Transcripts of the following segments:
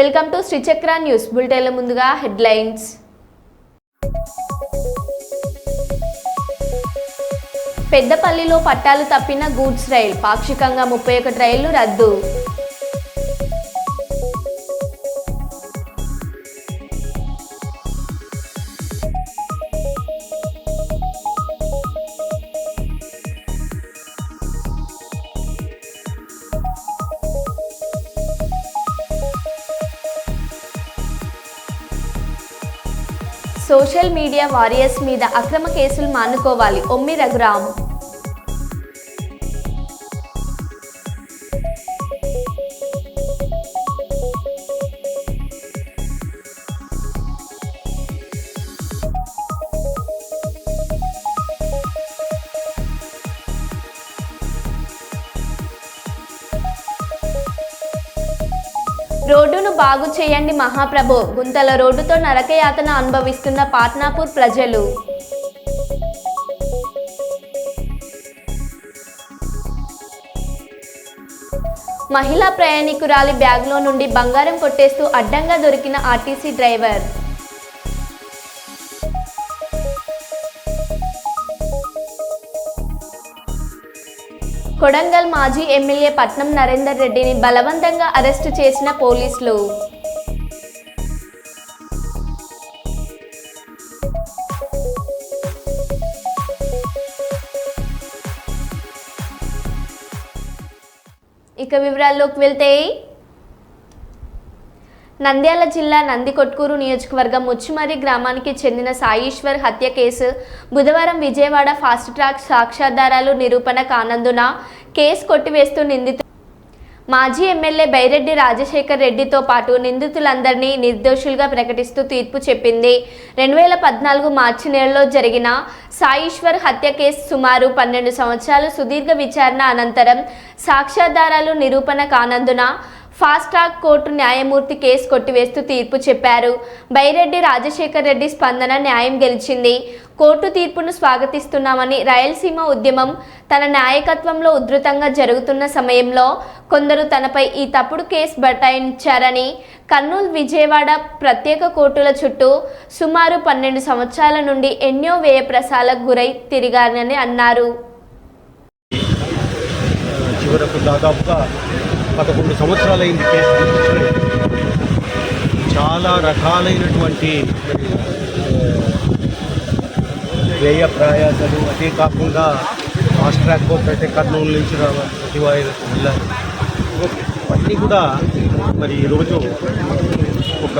Welcome to Sri Chakra news బులెటిన్ల ముందుగా headlines. పెద్దపల్లిలో పట్టాలు తప్పిన గూడ్స్ రైలు పాక్షికంగా 31 రైళ్లు రద్దు. సోషల్ మీడియా వారియర్స్ మీద అక్రమ కేసులు మానుకోవాలి ఒమ్మి రఘురామ్. రోడ్డును బాగు చేయండి మహాప్రభు. గుంతల రోడ్డుతో నరకయాతన అనుభవిస్తున్న పాట్నాపూర్ ప్రజలు. మహిళా ప్రయాణికురాలి బ్యాగ్లో నుండి బంగారం కొట్టేస్తూ అడ్డంగా దొరికిన ఆర్టీసీ డ్రైవర్. కొడంగల్ మాజీ ఎమ్మెల్యే పట్నం నరేందర్ రెడ్డిని బలవంతంగా అరెస్టు చేసిన పోలీసులు. ఇక వివరాల్లోకి వెళ్తే, నంద్యాల జిల్లా నందికొట్కూరు నియోజకవర్గం ముచ్చుమర్రి గ్రామానికి చెందిన సాయిశ్వర్ హత్య కేసు బుధవారం విజయవాడ ఫాస్ట్ ట్రాక్ సాక్ష్యాధారాలు నిరూపణ కానందున కేసు కొట్టివేస్తూ మాజీ ఎమ్మెల్యే బైరెడ్డి రాజశేఖర్ రెడ్డితో పాటు నిందితులందరినీ నిర్దోషులుగా ప్రకటిస్తూ తీర్పు చెప్పింది. 2014 మార్చి నెలలో జరిగిన సాయిశ్వర్ హత్య కేసు సుమారు 12 సంవత్సరాలు సుదీర్ఘ విచారణ అనంతరం సాక్ష్యాధారాలు నిరూపణ కానందున ఫాస్ట్ ట్రాక్ కోర్టు న్యాయమూర్తి కేసు కొట్టివేస్తూ తీర్పు చెప్పారు. బైరెడ్డి రాజశేఖర్ రెడ్డి స్పందన న్యాయం గెలిచింది. కోర్టు తీర్పును స్వాగతిస్తున్నామని, రాయలసీమ ఉద్యమం తన నాయకత్వంలో ఉధృతంగా జరుగుతున్న సమయంలో కొందరు తనపై ఈ తప్పుడు కేసు బటాయించారని, కర్నూలు విజయవాడ ప్రత్యేక కోర్టుల చుట్టూ సుమారు 12 సంవత్సరాల నుండి ఎన్నో వ్యయప్రసాలకు గురై తిరిగారని అన్నారు. 11 సంవత్సరాలైంది కేసు తీసుకుని. చాలా రకాలైనటువంటి వ్యయ ప్రయాసాలు, అదే కాకుండా ఫాస్ట్ ట్రాక్ కోర్టు అయితే కర్నూలు నుంచి రావాలి, సచివాలయాలకు వెళ్ళాలి. అన్నీ కూడా మరి ఈరోజు ఒక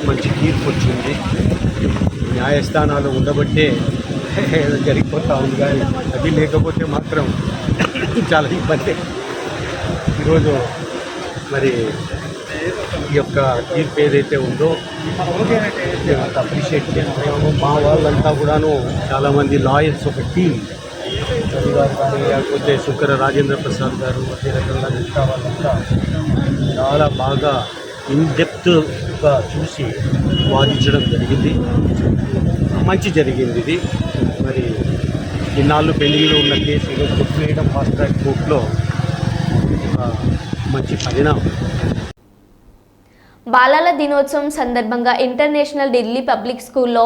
మంచి తీర్పు వచ్చింది. న్యాయస్థానాలు ఉండబట్టే జరిగిపోతూ ఉంది, కానీ అది లేకపోతే మాత్రం చాలా ఇబ్బంది. ఈరోజు మరి ఈ యొక్క తీర్పు ఏదైతే ఉందో అప్రిషియేట్ చేస్తున్నాము. మా వాళ్ళంతా కూడాను చాలామంది లాయర్స్, ఒక టీం గారు కానీ, లేకపోతే శుక్కర రాజేంద్ర ప్రసాద్ గారు, అదే రకంగా మిగతా వాళ్ళంతా చాలా బాగా ఇన్డెప్త్గా చూసి వాదించడం జరిగింది. మంచి జరిగింది ఇది. మరి ఇన్నాళ్ళు పెండింగ్లో ఉన్న కేసు ఈరోజు కొట్టివేయడం ఫాస్ట్ ట్రాక్ కోర్టులో మంచి పరిణామం. బాలల దినోత్సవం సందర్భంగా ఇంటర్నేషనల్ ఢిల్లీ పబ్లిక్ స్కూల్లో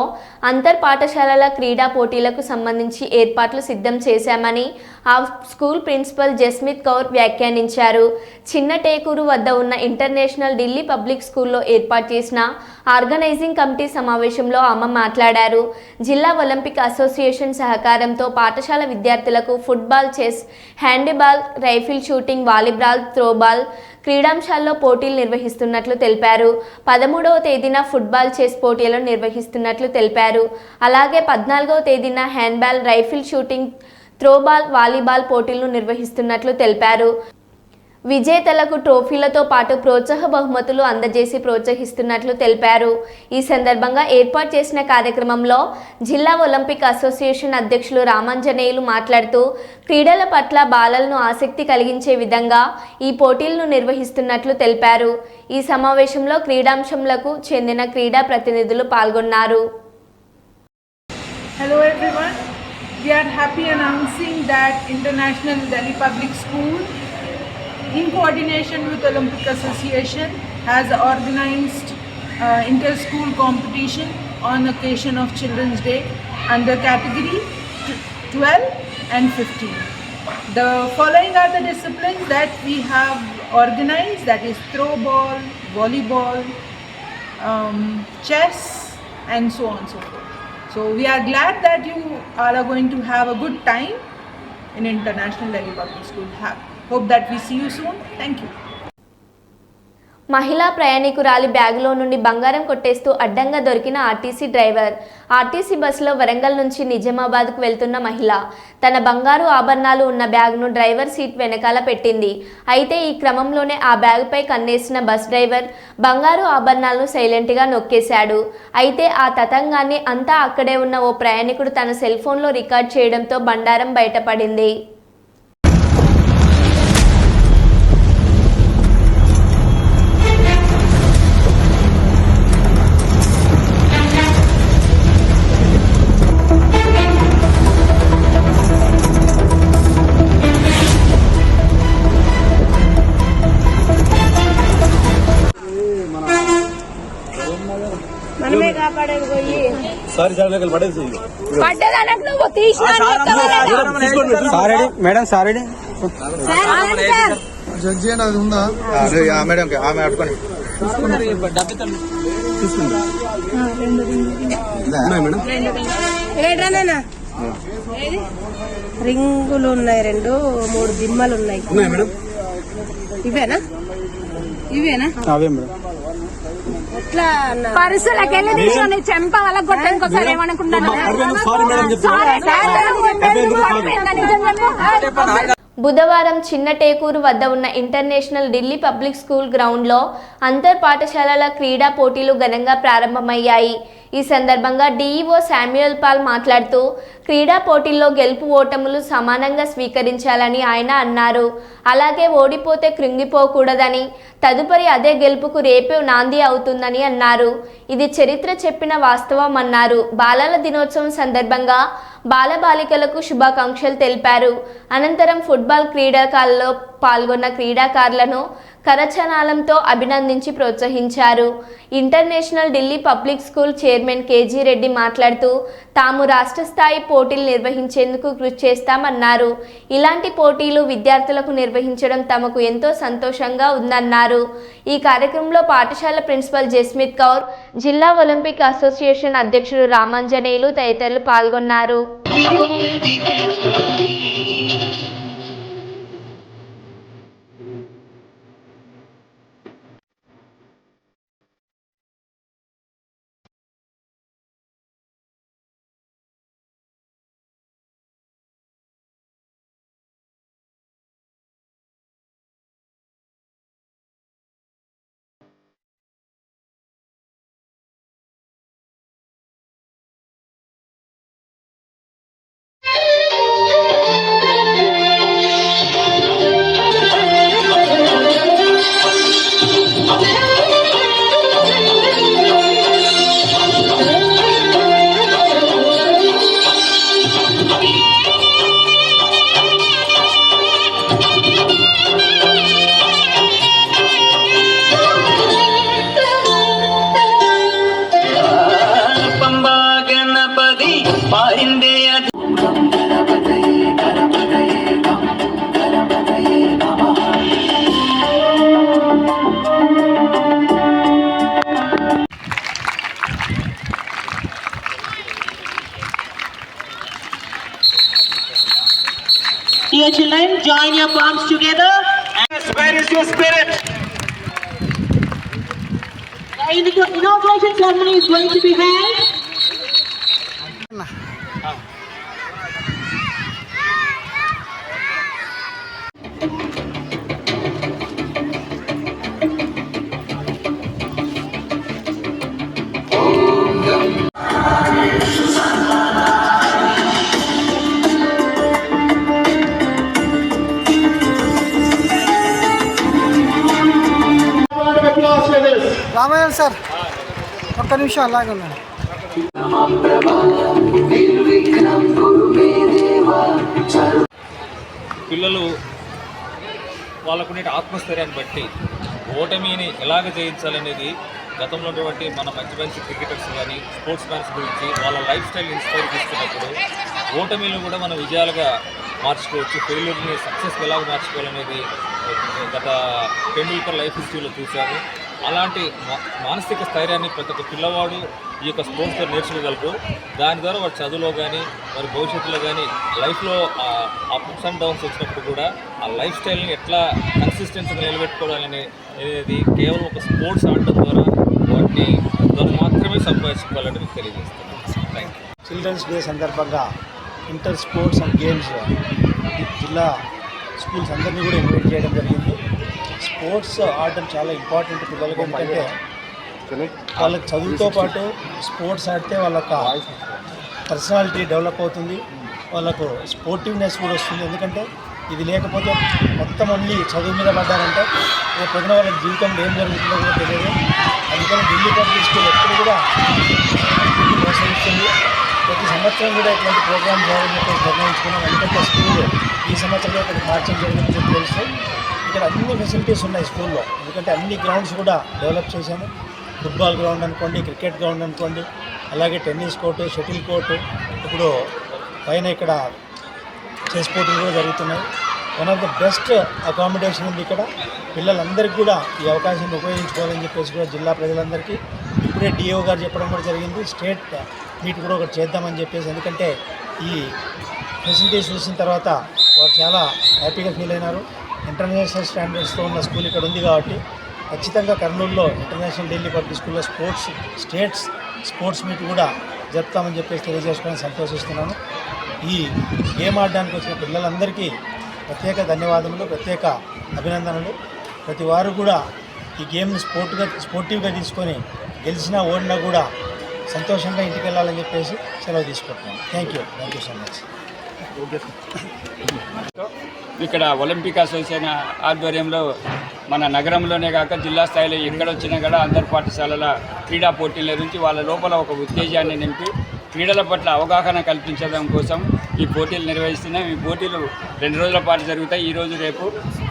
అంతర్ పాఠశాలల క్రీడా పోటీలకు సంబంధించి ఏర్పాట్లు సిద్ధం చేశామని ఆ స్కూల్ ప్రిన్సిపల్ జస్మిత్ కౌర్ వ్యాఖ్యానించారు. చిన్న టేకూరు వద్ద ఉన్న ఇంటర్నేషనల్ ఢిల్లీ పబ్లిక్ స్కూల్లో ఏర్పాటు చేసిన ఆర్గనైజింగ్ కమిటీ సమావేశంలో ఆమె మాట్లాడారు. జిల్లా ఒలింపిక్ అసోసియేషన్ సహకారంతో పాఠశాల విద్యార్థులకు football, chess, handball, rifle shooting, volleyball, throwball క్రీడాంశాల్లో పోటీలు నిర్వహిస్తున్నట్లు తెలిపారు. 13వ తేదీన ఫుట్బాల్, చెస్ పోటీలను నిర్వహిస్తున్నట్లు తెలిపారు. అలాగే 14వ తేదీన handball, rifle shooting, throwball, volleyball పోటీలను నిర్వహిస్తున్నట్లు తెలిపారు. విజేతలకు ట్రోఫీలతో పాటు ప్రోత్సాహ బహుమతులు అందజేసి ప్రోత్సహిస్తున్నట్లు తెలిపారు. ఈ సందర్భంగా ఏర్పాటు చేసిన కార్యక్రమంలో జిల్లా ఒలింపిక్ అసోసియేషన్ అధ్యక్షులు రామాంజనేయులు మాట్లాడుతూ క్రీడల పట్ల బాలలను ఆసక్తి కలిగించే విధంగా ఈ పోటీలను నిర్వహిస్తున్నట్లు తెలిపారు. ఈ సమావేశంలో క్రీడాంశంలకు చెందిన క్రీడా ప్రతినిధులు పాల్గొన్నారు. Hello everyone. We are happy announcing that International Delhi Public School in coordination with Olympic Association, has organized inter-school competition on occasion of Children's Day under category 12 and 15. The following are the disciplines that we have organized, that is throw ball, volleyball, chess, and so on and so forth. So we are glad that you all are going to have a good time in International Delhi Public School. Hope that we see you soon. Thank you. మహిళా ప్రయాణికురాలి బ్యాగులో నుండి బంగారం కొట్టేస్తూ అడ్డంగా దొరికిన RTC driver. RTC బస్సులో వరంగల్ నుంచి నిజామాబాద్కు వెళ్తున్న మహిళ తన బంగారు ఆభరణాలు ఉన్న బ్యాగ్ను డ్రైవర్ సీట్ వెనకాల పెట్టింది. అయితే ఈ క్రమంలోనే ఆ బ్యాగుపై కన్నేసిన బస్ డ్రైవర్ బంగారు ఆభరణాలను సైలెంట్గా నొక్కేశాడు. అయితే ఆ తతంగాన్ని అంతా అక్కడే ఉన్న ఓ ప్రయాణికుడు తన సెల్ ఫోన్లో రికార్డ్ చేయడంతో బండారం బయటపడింది. మనమే కాపాడేది పోయి సారీ సార్ దగ్గర పడేసి పడ్డదనకు నువ్వు తీసినా మేడం సారీ జడ్జి అని అది ఉందా మేడం ఆమె అట్టుకొని ఏడ్రానా రింగులు ఉన్నాయి, 2-3 దిమ్మలు ఉన్నాయి. ఇవేనా అవే మేడం. ఎట్లా పరుసులకి వెళ్ళి తీసుకొని చెంప వల్ల కొట్టడానికి ఏమనుకుంటున్నాను. బుధవారం చిన్న టేకూరు వద్ద ఉన్న ఇంటర్నేషనల్ ఢిల్లీ పబ్లిక్ స్కూల్ గ్రౌండ్లో అంతర్ పాఠశాలల క్రీడా పోటీలు ఘనంగా ప్రారంభమయ్యాయి. ఈ సందర్భంగా డీఈఓ శామ్యూయల్ పాల్ మాట్లాడుతూ క్రీడా పోటీల్లో గెలుపు ఓటములు సమానంగా స్వీకరించాలని ఆయన అన్నారు. అలాగే ఓడిపోతే కృంగిపోకూడదని, తదుపరి అదే గెలుపుకు రేపే నాంది అవుతుందని అన్నారు. ఇది చరిత్ర చెప్పిన వాస్తవం అన్నారు. బాలల దినోత్సవం సందర్భంగా బాలబాలికలకు శుభాకాంక్షలు తెలిపారు. అనంతరం ఫుట్బాల్ క్రీడాకాలలో పాల్గొన్న క్రీడాకారులను కరచనాలంతో అభినందించి ప్రోత్సహించారు. International Delhi public school chairman KG Reddy మాట్లాడుతూ తాము రాష్ట్ర స్థాయి పోటీలు నిర్వహించేందుకు కృషి చేస్తామన్నారు. ఇలాంటి పోటీలు విద్యార్థులకు నిర్వహించడం తమకు ఎంతో సంతోషంగా ఉందన్నారు. ఈ కార్యక్రమంలో పాఠశాల ప్రిన్సిపల్ జస్మిత్ కౌర్, జిల్లా ఒలింపిక్ అసోసియేషన్ అధ్యక్షుడు రామాంజనేయులు తదితరులు పాల్గొన్నారు. Dear children, join your palms together. Where is your spirit? The inauguration ceremony is going to be held. Ramayya sir ఒక్క నిమిషం అలాగే ఉన్నాను. పిల్లలు వాళ్ళకున్న ఆత్మస్థైర్యాన్ని బట్టి ఓటమిని ఎలాగ జయించాలనేది గతంలో ఉన్నటువంటి మన మంచి మంచి క్రికెటర్స్ కానీ స్పోర్ట్స్ మ్యాన్స్ గురించి వాళ్ళ లైఫ్ స్టైల్ ఇన్స్పైర్ తీసుకున్నప్పుడు ఓటమిలు కూడా మనం విజయాలుగా మార్చుకోవచ్చు, ఫెయిల్యూర్ని సక్సెస్కి ఎలాగ మార్చుకోవాలనేది గత టెండూల్కర్ లైఫ్ హిస్టరీలో చూశాము. అలాంటి మానసిక స్థైర్యాన్ని ప్రతి ఒక్క పిల్లవాడు ఈ యొక్క స్పోర్ట్స్లో నేర్చుకోగలరు. దాని ద్వారా వాడు చదువులో కానీ మరి భవిష్యత్తులో కానీ లైఫ్లో అప్స్ అండ్ డౌన్స్ వచ్చినప్పుడు కూడా ఆ లైఫ్ స్టైల్ని ఎట్లా కన్సిస్టెన్సీగా నిలబెట్టుకోవాలనేది కేవలం ఒక స్పోర్ట్స్ ఆడటం ద్వారా వాటిని ద్వారా మాత్రమే సంపాదించుకోవాలని తెలియజేస్తున్నాను. Thank you. చిల్డ్రన్స్ డే సందర్భంగా ఇంటర్ స్పోర్ట్స్ అండ్ గేమ్స్ జిల్లా స్కూల్స్ అందరినీ కూడా ఇన్వైట్ చేయడం జరిగింది. స్పోర్ట్స్ ఆడటం చాలా ఇంపార్టెంట్ పిల్లలకి, ఎందుకంటే వాళ్ళకి చదువుతో పాటు స్పోర్ట్స్ ఆడితే వాళ్ళకి పర్సనాలిటీ డెవలప్ అవుతుంది, వాళ్ళకు స్పోర్టివ్నెస్ కూడా వస్తుంది. ఎందుకంటే ఇది లేకపోతే మొత్తం అన్ని చదువు మీద పడ్డారంటే పొద్దున వాళ్ళకి జీవితంలో ఏం జరుగుతుందో కూడా తెలియదు. అందుకని ఢిల్లీ పబ్లిక్ స్కూల్ ఎప్పుడు కూడా ప్రోత్సహిస్తుంది. ప్రతి సంవత్సరం కూడా ఇట్లాంటి ప్రోగ్రామ్ చేయాలని చెప్పి నిర్ణయించుకున్నాం. ఎందుకంటే స్కూల్ ఈ సంవత్సరం ఇక్కడికి మార్చడం జరిగిందని చెప్పి తెలుసు. ఇక్కడ అన్ని ఫెసిలిటీస్ ఉన్నాయి స్కూల్లో, ఎందుకంటే అన్ని గ్రౌండ్స్ కూడా డెవలప్ చేశాము. ఫుట్బాల్ గ్రౌండ్ అనుకోండి, క్రికెట్ గ్రౌండ్ అనుకోండి, అలాగే టెన్నిస్ కోర్టు, షటిల్ కోర్టు, ఇప్పుడు పైన ఇక్కడ చెస్ పోటీలు కూడా జరుగుతున్నాయి. One of the best accommodation ఉంది ఇక్కడ. పిల్లలందరికీ కూడా ఈ అవకాశాన్ని ఉపయోగించుకోవాలని చెప్పేసి కూడా జిల్లా ప్రజలందరికీ ఇప్పుడే డిఓ గారు చెప్పడం కూడా జరిగింది. స్టేట్ మీట్ కూడా ఒకటి చేద్దామని చెప్పేసి, ఎందుకంటే ఈ ఫెసిలిటీస్ చూసిన తర్వాత వారు చాలా హ్యాపీగా ఫీల్ అయినారు. ఇంటర్నేషనల్ స్టాండర్డ్స్తో ఉన్న స్కూల్ ఇక్కడ ఉంది కాబట్టి ఖచ్చితంగా కర్నూలులో ఇంటర్నేషనల్ ఢిల్లీ పబ్లిక్ స్కూల్లో స్టేట్స్ స్పోర్ట్స్ మీట్ కూడా జరుపుతామని చెప్పేసి తెలియజేసుకొని సంతోషిస్తున్నాను. ఈ గేమ్ ఆడడానికి వచ్చిన పిల్లలందరికీ ప్రత్యేక ధన్యవాదములు, ప్రత్యేక అభినందనలు. ప్రతి వారు కూడా ఈ గేమ్ని స్పోర్టివ్గా తీసుకొని గెలిచినా ఓడినా కూడా సంతోషంగా ఇంటికి వెళ్ళాలని చెప్పేసి సెలవు తీసుకుంటున్నాను. Thank you so much. ఇక్కడ ఒలింపిక్ అసోసియేషన్ ఆధ్వర్యంలో మన నగరంలోనే కాక జిల్లా స్థాయిలో ఎక్కడొచ్చినా కూడా అందరి పాఠశాలల క్రీడా పోటీల నుంచి వాళ్ళ లోపల ఒక ఉత్తేజాన్ని నింపి క్రీడల పట్ల అవగాహన కల్పించడం కోసం ఈ పోటీలు నిర్వహిస్తున్నాం. ఈ పోటీలు 2 రోజుల పాటు జరుగుతాయి, ఈరోజు రేపు.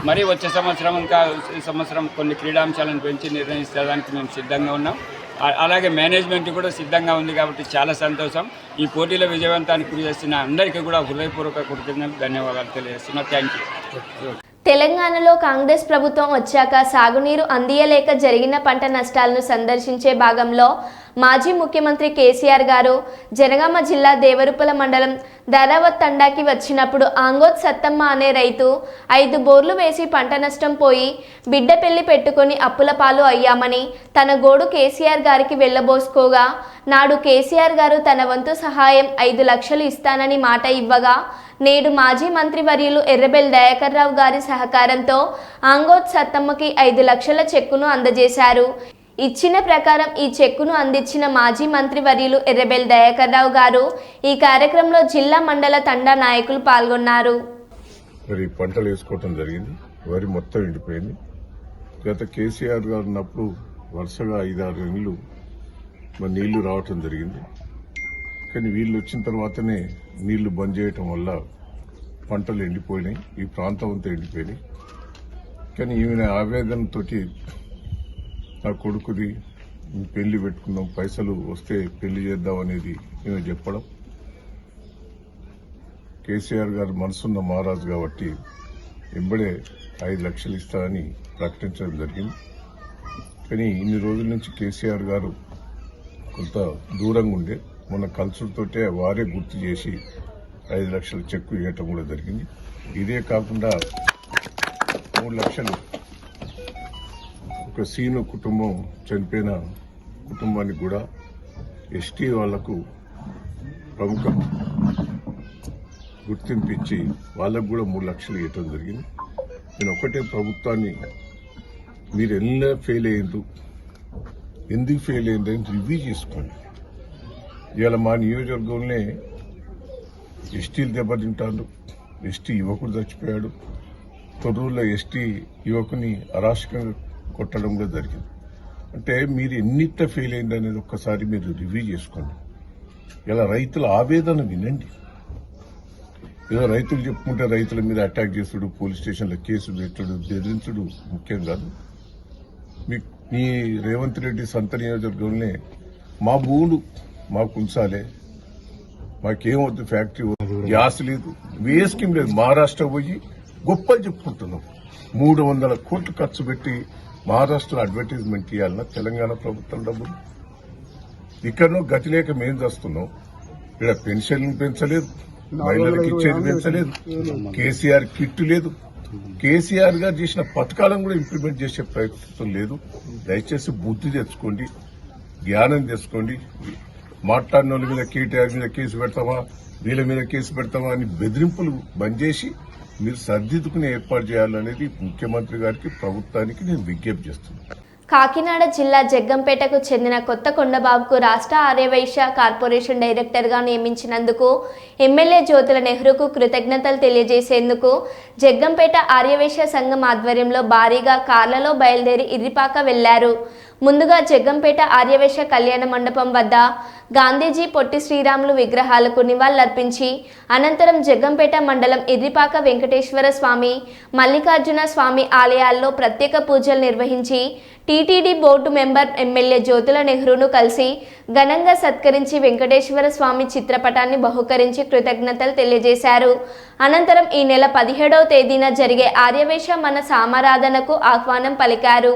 మరి వచ్చే సంవత్సరం ఇంకా ఈ సంవత్సరం కొన్ని క్రీడాంశాలను పెంచి నిర్వహించడానికి మేము సిద్ధంగా ఉన్నాం. అలాగే మేనేజ్మెంట్ కూడా సిద్ధంగా ఉంది కాబట్టి చాలా సంతోషం. ఈ పోటీల విజయవంతానికి కృషి చేస్తున్న అందరికీ కూడా హృదయపూర్వక కృతజ్ఞతలు, ధన్యవాదాలు తెలియజేస్తున్నా. Thank you. తెలంగాణలో కాంగ్రెస్ ప్రభుత్వం వచ్చాక సాగునీరు అందియలేక జరిగిన పంట నష్టాలను సందర్శించే భాగంలో మాజీ ముఖ్యమంత్రి కేసీఆర్ గారు జనగామ జిల్లా దేవరుపల మండలం ధరావత్ తండాకి వచ్చినప్పుడు ఆంగోత్ సత్తమ్మ అనే రైతు 5 బోర్లు వేసి పంట నష్టం పోయి బిడ్డ పెళ్లి పెట్టుకొని అప్పుల పాలు అయ్యామని తన గోడు కేసీఆర్ గారికి వెళ్ళబోసుకోగా నాడు కేసీఆర్ గారు తన వంతు సహాయం 5 లక్షలు ఇస్తానని మాట ఇవ్వగా నేడు మాజీ మంత్రివర్యులు ఎర్రబెల్లి దయాకర్ రావు గారి సహకారంతో ఆంగోత్ సత్తమ్మకి 5 లక్షల చెక్కును అందజేశారు. ఇచ్చిన ప్రకారం ఈ చెక్కును అందించిన మాజీ మంత్రివర్యులు ఎర్రబెల్లి దయాకర్ రావు గారు ఈ కార్యక్రమంలో జిల్లా మండల తండా నాయకులు పాల్గొన్నారు. మరి పంటలు వేసుకోవటం జరిగింది, వరి మొత్తం ఎండిపోయింది. గత కేసీఆర్ గారు ఉన్నప్పుడు వరుసగా 5-6 నెలలు మరి నీళ్లు రావటం జరిగింది. కానీ వీళ్ళు వచ్చిన తర్వాతనే నీళ్లు బంద్ చేయటం వల్ల పంటలు ఎండిపోయినాయి, ఈ ప్రాంతం అంతా ఎండిపోయినాయి. కానీ ఈమె ఆవేదనతోటి నా కొడుకుది పెళ్లి పెట్టుకున్నాం, పైసలు వస్తే పెళ్లి చేద్దాం అనేది ఈమె చెప్పడం. కేసీఆర్ గారు మనసున్న మహారాజు కాబట్టి ఎంబడే 5 లక్షలు ఇస్తారని ప్రకటించడం జరిగింది. కానీ ఇన్ని రోజుల నుంచి కేసీఆర్ గారు కొంత దూరంగా ఉండే మొన్న కల్చర్తోటే వారే గుర్తు చేసి 5 లక్షల చెక్కు ఇవ్వటం కూడా జరిగింది. ఇదే కాకుండా 3 లక్షలు ఒక సీను కుటుంబం చనిపోయిన కుటుంబానికి కూడా ఎస్టీ వాళ్లకు ప్రముఖ గుర్తింపు ఇచ్చి వాళ్ళకు కూడా 3 లక్షలు ఇవ్వటం జరిగింది. నేను ఒకటే ప్రభుత్వాన్ని మీరు ఎలా ఫెయిల్ అయ్యిండ్రు, ఎందుకు ఫెయిల్ అయ్యిందని రివ్యూ చేసుకోండి. ఇవాళ మా నియోజకవర్గంలోనే ఎస్టీలు దెబ్బతింటారు, ఎస్టీ యువకుడు చచ్చిపోయాడు. తొర్రూరులో ఎస్టీ యువకుని అరాచకంగా కొట్టడం కూడా జరిగింది. అంటే మీరు ఎన్నిట ఫెయిల్ అయింది అనేది ఒక్కసారి మీరు రివ్యూ చేసుకోండి. ఇలా రైతుల ఆవేదన వినండి. ఏదో రైతులు చెప్పుకుంటే రైతుల మీద అటాక్ చేసుడు, పోలీస్ స్టేషన్లో కేసు పెట్టుడు, బెదిరించుడు ముఖ్యం కాదు. మీ రేవంత్ రెడ్డి సొంత నియోజకవర్గంలోనే మా భూములు మాకు ఉంచాలి, మాకేమవుతుంది, ఫ్యాక్టరీ గ్యాస్ లేదు, ఏ స్కీమ్ లేదు. మహారాష్ట్ర పోయి గొప్పలు చెప్పుకుంటున్నాం. 300 కోట్లు ఖర్చు పెట్టి మహారాష్ట్రలో అడ్వర్టైజ్మెంట్ ఇవ్వాలన్నా తెలంగాణ ప్రభుత్వం డబ్బులు. ఇక్కడనో గతి లేక మేం చేస్తున్నాం. ఇక్కడ పెన్షన్లు పెంచలేదు, మహిళలకు ఇచ్చేది పెంచలేదు, కేసీఆర్ కిట్టు లేదు, కేసీఆర్ గారు చేసిన పథకాలను కూడా ఇంప్లిమెంట్ చేసే ప్రయత్నం లేదు. దయచేసి బుద్ధి తెచ్చుకోండి, జ్ఞానం తెచ్చుకోండి. మాట్లాడిన వాళ్ళ మీద కేటీఆర్ మీద కేసు పెడతామా, వీళ్ళ మీద కేసు పెడతామా అని బెదిరింపులు బంద్ చేసి మీరు సర్దిద్దుకుని ఏర్పాటు చేయాలనేది ముఖ్యమంత్రి గారికి, ప్రభుత్వానికి నేను విజ్ఞప్తి చేస్తున్నాను. కాకినాడ జిల్లా జగ్గంపేటకు చెందిన కొత్త కొండబాబుకు రాష్ట్ర ఆర్యవైశ్య కార్పొరేషన్ డైరెక్టర్గా నియమించినందుకు ఎమ్మెల్యే జ్యోతుల నెహ్రూకు కృతజ్ఞతలు తెలియజేసేందుకు జగ్గంపేట ఆర్యవైశ్య సంఘం ఆధ్వర్యంలో భారీగా కార్లలో బయలుదేరి ఇర్రిపాక వెళ్లారు. ముందుగా జగ్గంపేట ఆర్యవైశ్య కళ్యాణ మండపం వద్ద గాంధీజీ, పొట్టి శ్రీరాములు విగ్రహాలకు నివాళులర్పించి అనంతరం జగ్గంపేట మండలం ఇర్రిపాక వెంకటేశ్వర స్వామి, మల్లికార్జున స్వామి ఆలయాల్లో ప్రత్యేక పూజలు నిర్వహించి TTD board member MLA Jyothula నెహ్రూను కలిసి ఘనంగా సత్కరించి వెంకటేశ్వర స్వామి చిత్రపటాన్ని బహుకరించి కృతజ్ఞతలు తెలియజేశారు. అనంతరం ఈ నెల 17వ తేదీన జరిగే ఆర్యవైశ్య మన సామారాధనకు ఆహ్వానం పలికారు.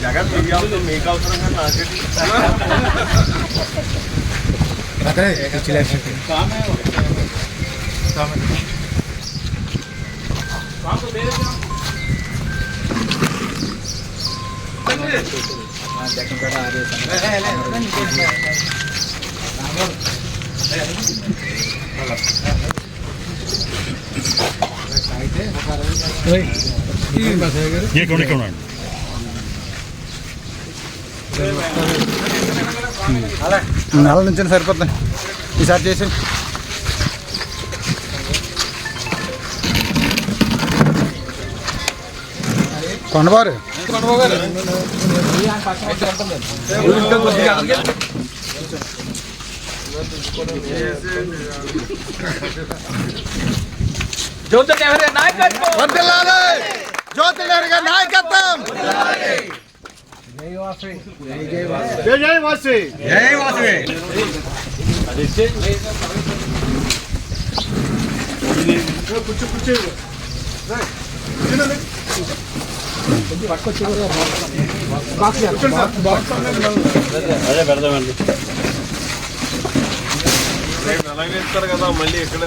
జగన్ మీకు అవసరంగా నాకేంటి నెల నుంచి సరిపోతుంది ఈసారి చేసి కొండబారు జ్యోతుల నెహ్రూ నాయకత్వం వర్ధిల్లాలి, జ్యోతుల నెహ్రూ గారి నాయకత్వం. జై జై వాసి, జై వాసి. అదే పెడదామండి. అలాగే ఇస్తారు కదా మళ్ళీ ఎక్కడ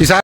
ఈసారి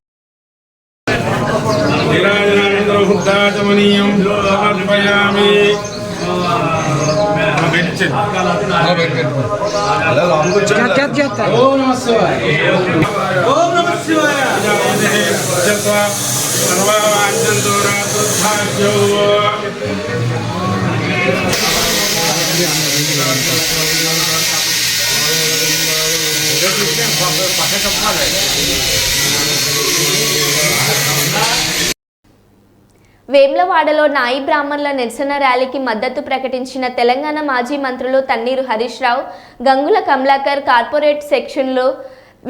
వేమ్లవాడలో నాయి బ్రాహ్మణుల నిరసన ర్యాలీకి మద్దతు ప్రకటించిన తెలంగాణ మాజీ మంత్రులు తన్నీరు హరీష్ రావు, గంగుల కమలాకర్ కార్పొరేట్ సెక్షన్లో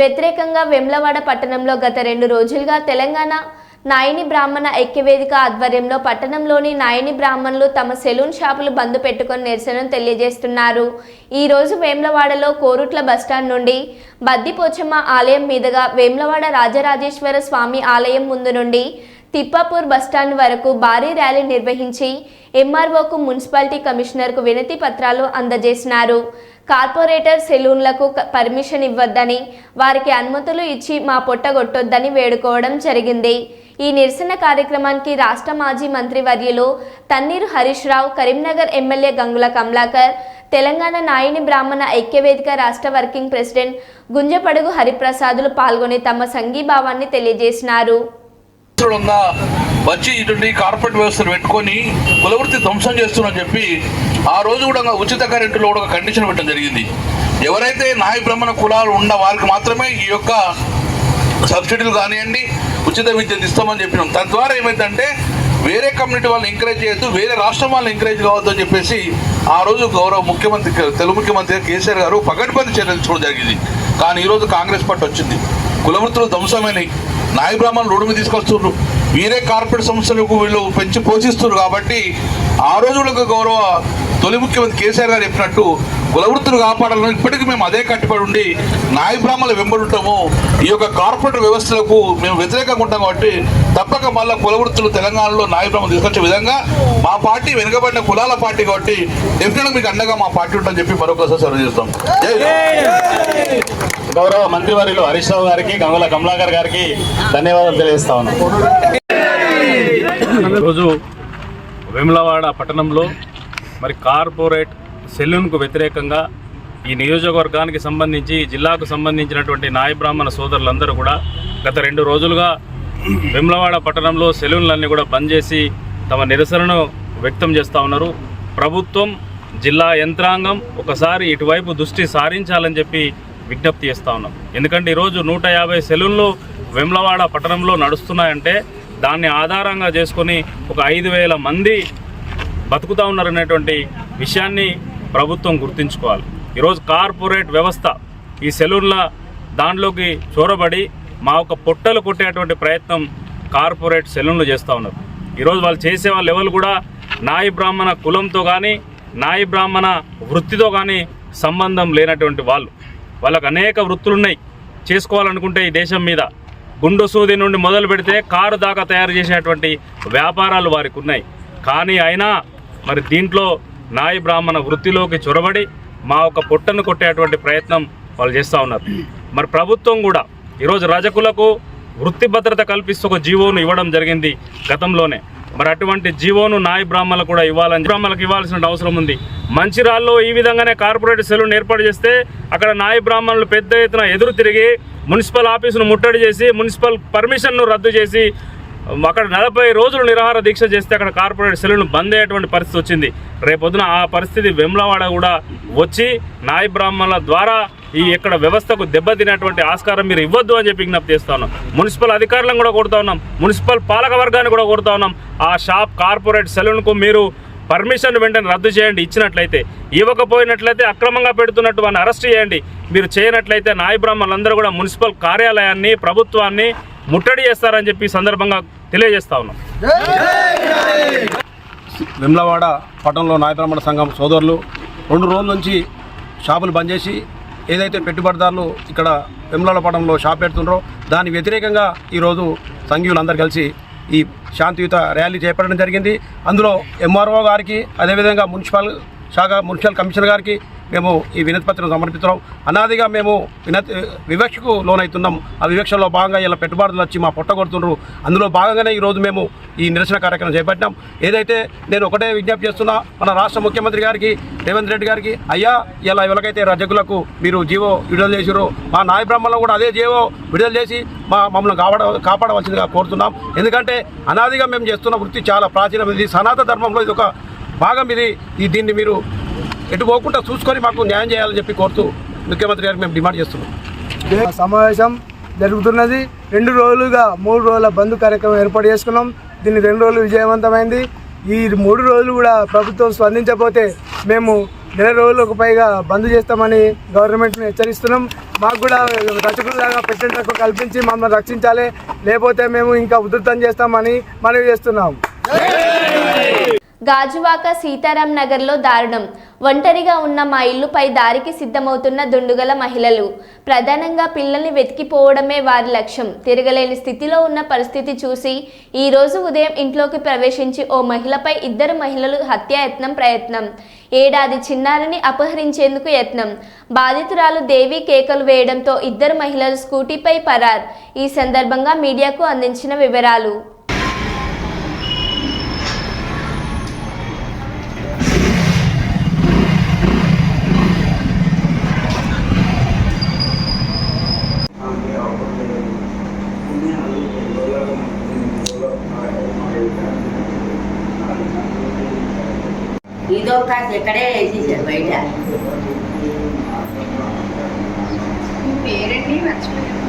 వ్యతిరేకంగా వేమ్లవాడ పట్టణంలో గత 2 రోజులుగా తెలంగాణ నాయని బ్రాహ్మణ ఐక్యవేదిక ఆధ్వర్యంలో పట్టణంలోని నాయని బ్రాహ్మణులు తమ సెలూన్ షాపులు బంద్ పెట్టుకొని నిరసనను తెలియజేస్తున్నారు. ఈ రోజు వేములవాడలో కోరుట్ల బస్టాండ్ నుండి బద్దిపోచమ్మ ఆలయం మీదుగా వేములవాడ రాజరాజేశ్వర స్వామి ఆలయం ముందు నుండి తిప్పాపూర్ బస్టాండ్ వరకు భారీ ర్యాలీ నిర్వహించి ఎంఆర్ఓకు మున్సిపాలిటీ కమిషనర్కు వినతి పత్రాలు అందజేసినారు. కార్పొరేటర్ సెలూన్లకు పర్మిషన్ ఇవ్వద్దని, వారికి అనుమతులు ఇచ్చి మా పొట్టగొట్టొద్దని వేడుకోవడం జరిగింది. ఈ నిరసన కార్యక్రమానికి రాష్ట్ర మాజీ మంత్రి వర్యులు తన్నీరు హరీష్ రావు, కరీంనగర్ ఎమ్మెల్యే గంగుల కమలాకర్, తెలంగాణ నాయని బ్రాహ్మణ ఐక్యవేదిక రాష్ట్ర వర్కింగ్ ప్రెసిడెంట్ గుంజపడుగు హరిప్రసాదులు పాల్గొని తమ సంఘీభావాన్ని తెలియజేసినారు. వచ్చి ఇటువంటి కార్పొరేట్ వ్యవస్థను పెట్టుకొని కులవృత్తి ధ్వంసం చేస్తున్నారని చెప్పి ఆ రోజు కూడా ఉచిత కరెంటులో కూడా కండిషన్ పెట్టడం జరిగింది. ఎవరైతే నాయ బ్రాహ్మణ కులాలు ఉన్న వారికి మాత్రమే ఈ యొక్క సబ్సిడీలు కానివ్వండి, ఉచిత విద్యను ఇస్తామని చెప్పినాం. తద్వారా ఏమైందంటే వేరే కమ్యూనిటీ వాళ్ళని ఎంకరేజ్ చేయొద్దు, వేరే రాష్ట్రం వాళ్ళని ఎంకరేజ్ కావద్దు అని చెప్పేసి ఆ రోజు గౌరవ ముఖ్యమంత్రి, తెలుగు ముఖ్యమంత్రి కేసీఆర్ గారు పగడ్బందీ చర్యలు తీసుకోవడం జరిగింది. కానీ ఈరోజు కాంగ్రెస్ పార్టీ వచ్చింది, కులవృత్తులు ధ్వంసమైనవి, నాయ బ్రాహ్మణులు రోడ్డు మీద తీసుకొస్తున్నారు, వేరే కార్పొరేట్ సంస్థలకు వీళ్ళు పెంచి పోషిస్తున్నారు. కాబట్టి ఆ రోజులకు గౌరవ తొలి ముఖ్యమంత్రి కేసీఆర్ గారు చెప్పినట్టు కులవృత్తులు కాపాడాలని ఇప్పటికీ మేము అదే కట్టుబడి ఉండి నాయ బ్రాహ్మణులు వెంబడుంటాము. ఈ యొక్క కార్పొరేట్ వ్యవస్థలకు మేము వ్యతిరేకంగా ఉంటాం. కాబట్టి తప్పక మళ్ళీ కులవృత్తులు తెలంగాణలో నాయ బ్రాహ్మణులు తీసుకొచ్చే విధంగా మా పార్టీ వెనుకబడిన కులాల పార్టీ కాబట్టి డెఫినెట్గా మీకు అండగా మా పార్టీ ఉంటుందని చెప్పి మరొకసారి సర్వ్ చేస్తాం. గౌరవ మంత్రివర్యులు హరీష్ రావు గారికి, గంగుల కమలాకర్ గారికి ధన్యవాదాలు తెలియజేస్తా ఉన్నాం. ఈరోజు వేములవాడ పట్టణంలో మరి కార్పొరేట్ సెలూన్కు వ్యతిరేకంగా ఈ నియోజకవర్గానికి సంబంధించి, జిల్లాకు సంబంధించినటువంటి నాయ బ్రాహ్మణ సోదరులందరూ కూడా గత 2 రోజులుగా వేములవాడ పట్టణంలో సెలూన్లన్నీ కూడా బంద్ చేసి తమ నిరసనను వ్యక్తం చేస్తూ ఉన్నారు. ప్రభుత్వం, జిల్లా యంత్రాంగం ఒకసారి ఇటువైపు దృష్టి సారించాలని చెప్పి విజ్ఞప్తి చేస్తూ ఉన్నాం. ఎందుకంటే ఈరోజు 150 సెలూన్లు వేములవాడ పట్టణంలో నడుస్తున్నాయంటే దాన్ని ఆధారంగా చేసుకొని ఒక 5,000 మంది బతుకుతూ ఉన్నారనేటువంటి విషయాన్ని ప్రభుత్వం గుర్తుంచుకోవాలి. ఈరోజు కార్పొరేట్ వ్యవస్థ ఈ సెలూన్ల దాంట్లోకి చొరబడి మా ఒక పొట్టలు కొట్టేటువంటి ప్రయత్నం కార్పొరేట్ సెలూన్లు చేస్తూ ఉన్నారు. ఈరోజు వాళ్ళు చేసే వాళ్ళు ఎవరు కూడా నాయ బ్రాహ్మణ కులంతో కానీ, నాయ బ్రాహ్మణ వృత్తితో కానీ సంబంధం లేనటువంటి వాళ్ళు. వాళ్ళకు అనేక వృత్తులు ఉన్నాయి చేసుకోవాలనుకుంటే ఈ దేశం మీద. గుండు సూది నుండి మొదలు పెడితే కారు దాకా తయారు చేసేటువంటి వ్యాపారాలు వారికి ఉన్నాయి. కానీ అయినా మరి దీంట్లో నాయ బ్రాహ్మణ వృత్తిలోకి చొరబడి మా ఒక పొట్టను కొట్టేటువంటి ప్రయత్నం వాళ్ళు చేస్తూ ఉన్నారు. మరి ప్రభుత్వం కూడా ఈరోజు రజకులకు వృత్తి భద్రత కల్పిస్తూ ఒక జీవోను ఇవ్వడం జరిగింది గతంలోనే. మరి అటువంటి జీవోను నాయ బ్రాహ్మణులకు కూడా బ్రాహ్మణులకు ఇవ్వాల్సిన అవసరం ఉంది. మంచిర్యాలలో ఈ విధంగానే కార్పొరేట్ సెలూన్ ఏర్పాటు చేస్తే అక్కడ నాయ బ్రాహ్మణులు పెద్ద ఎత్తున ఎదురు తిరిగి మున్సిపల్ ఆఫీసును ముట్టడి చేసి, మున్సిపల్ పర్మిషన్ను రద్దు చేసి అక్కడ 40 రోజులు నిరాహార దీక్ష చేస్తే అక్కడ కార్పొరేట్ సెలూన్ బంద్ అయ్యేటువంటి పరిస్థితి వచ్చింది. రేపొద్దున ఆ పరిస్థితి వేములవాడ కూడా వచ్చి నాయ బ్రాహ్మణుల ద్వారా ఈ ఇక్కడ వ్యవస్థకు దెబ్బతినేటువంటి ఆస్కారం మీరు ఇవ్వద్దు అని చెప్పి విజ్ఞప్తి చేస్తా ఉన్నాం. మున్సిపల్ అధికారులను కూడా కొడుతూ ఉన్నాం, మున్సిపల్ పాలక వర్గాన్ని కూడా కొడుతూ ఉన్నాం. ఆ షాప్ కార్పొరేట్ సెలూన్కు మీరు పర్మిషన్ వెంటనే రద్దు చేయండి. ఇచ్చినట్లయితే, ఇవ్వకపోయినట్లయితే అక్రమంగా పెడుతున్నట్టు వారిని అరెస్ట్ చేయండి. మీరు చేయనట్లయితే నాయ బ్రాహ్మణులందరూ కూడా మున్సిపల్ కార్యాలయాన్ని, ప్రభుత్వాన్ని ముట్టడి చేస్తారని చెప్పి సందర్భంగా తెలియజేస్తా ఉన్నాం. వేములవాడ పట్టణంలో నాయ బ్రాహ్మణ సంఘం సోదరులు 2 రోజుల నుంచి షాపులు బంద్ చేసి ఏదైతే పెట్టుబడిదారులు ఇక్కడ వేములవాడ పట్టణంలో షాప్ పెడుతున్నారో దాని వ్యతిరేకంగా ఈరోజు సంఘీయులందరూ కలిసి ఈ శాంతియుత ర్యాలీ చేపట్టడం జరిగింది. అందులో ఎంఆర్ఓ గారికి, అదేవిధంగా మున్సిపల్ కమిషనర్ గారికి మేము ఈ వినతి పత్రం సమర్పిస్తున్నాం. అనాదిగా మేము వివక్షకు లోనవుతున్నాం. ఆ వివక్షలో భాగంగా ఇలా పెట్టుబడులు వచ్చి మా పొట్ట కొడుతున్నారు. అందులో భాగంగానే ఈరోజు మేము ఈ నిరసన కార్యక్రమం చేపట్టినాం. ఏదైతే నేను ఒకటే విజ్ఞప్తి చేస్తున్నా మన రాష్ట్ర ముఖ్యమంత్రి గారికి, రేవంత్ రెడ్డి గారికి, అయ్యా ఇలా ఎవరికైతే రజకులకు మీరు జీవో విడుదల చేసిరో మా నాయ బ్రాహ్మణులు కూడా అదే జీవో విడుదల చేసి మమ్మల్ని కాపాడవలసిందిగా కోరుతున్నాం. ఎందుకంటే అనాదిగా మేము చేస్తున్న వృత్తి చాలా ప్రాచీనమైనది, సనాతన ధర్మంలో ఇది ఒక భాగం. దీన్ని మీరు ఎటు పోకుండా చూసుకొని మాకు న్యాయం చేయాలని చెప్పి కోరుతూ ముఖ్యమంత్రి గారికి మేము డిమాండ్ చేస్తున్నాం. సమావేశం జరుగుతున్నది. 2 రోజులుగా 3 రోజుల బంద్ కార్యక్రమం ఏర్పాటు చేసుకున్నాం. దీన్ని 2 రోజులు విజయవంతమైంది. ఈ 3 రోజులు కూడా ప్రభుత్వం స్పందించకపోతే మేము నెల రోజులకు పైగా బంద్ చేస్తామని గవర్నమెంట్ను హెచ్చరిస్తున్నాం. మాకు కూడా రక్షకులాగా పెట్టేందుకు కల్పించి మమ్మల్ని రక్షించాలి, లేకపోతే మేము ఇంకా ఉధృతం చేస్తామని మనవి చేస్తున్నాం. గాజువాక సీతారాం నగర్లో దారుణం. ఒంటరిగా ఉన్న మా ఇల్లుపై దారికి సిద్ధమవుతున్న దుండుగల మహిళలు. ప్రధానంగా పిల్లల్ని వెతికిపోవడమే వారి లక్ష్యం. తిరగలేని స్థితిలో ఉన్న పరిస్థితి చూసి ఈ రోజు ఉదయం ఇంట్లోకి ప్రవేశించి ఓ మహిళపై 2 మహిళలు హత్యాయత్నం ప్రయత్నం. ఏడాది చిన్నారిని అపహరించేందుకు యత్నం. బాధితురాలు దేవి కేకలు వేయడంతో 2 మహిళలు స్కూటీపై పరార్. ఈ సందర్భంగా మీడియాకు అందించిన వివరాలు. ఇదో కాదు ఇక్కడే వేసేసారు బయట. పేరెంట్ని మర్చిపోయాను.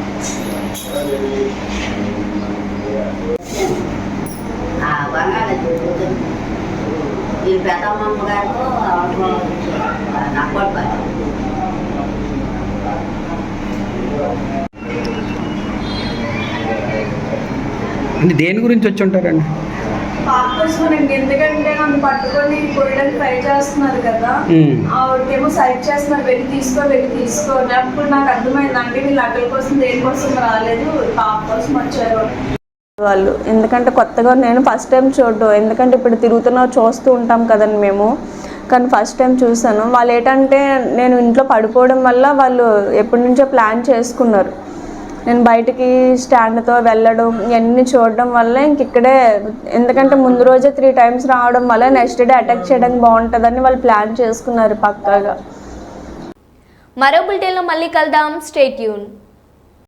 ఈ పెద్దమ్మమ్మ గారు నక్కోటి అంటే దేని గురించి వచ్చి ఉంటారండి? పాపకోసమనండి. ఎందుకంటే నన్ను పట్టుకొని కొయ్యడానికి ట్రై చేస్తున్నారు కదా, ఆవిడకేమో సైడ్ చేస్తున్నారు, వెళ్ళి తీసుకో. అప్పుడు నాకు అర్థమైందండి వీళ్ళు అక్కల కోసం దేనికోసం రాలేదు, పాప కోసం వచ్చారు వాళ్ళు. ఎందుకంటే కొత్తగా నేను ఫస్ట్ టైం చూడడం, ఎందుకంటే ఇప్పుడు చూస్తూ ఉంటాం కదండి మేము, కానీ ఫస్ట్ టైం చూసాను. వాళ్ళు ఏంటంటే నేను ఇంట్లో పడిపోవడం వల్ల వాళ్ళు ఎప్పటి నుంచో ప్లాన్ చేసుకున్నారు. నేను బయటికి స్టాండ్తో వెళ్ళడం ఇవన్నీ చూడడం వల్ల ఇక్కడే, ఎందుకంటే ముందు రోజే 3 times రావడం వల్ల నెక్స్ట్ డే అటాక్ చేయడానికి బాగుంటుందని వాళ్ళు ప్లాన్ చేసుకున్నారు పక్కాగా. మరో బులెటిన్లో మళ్ళీ కలుద్దాం. Stay tune.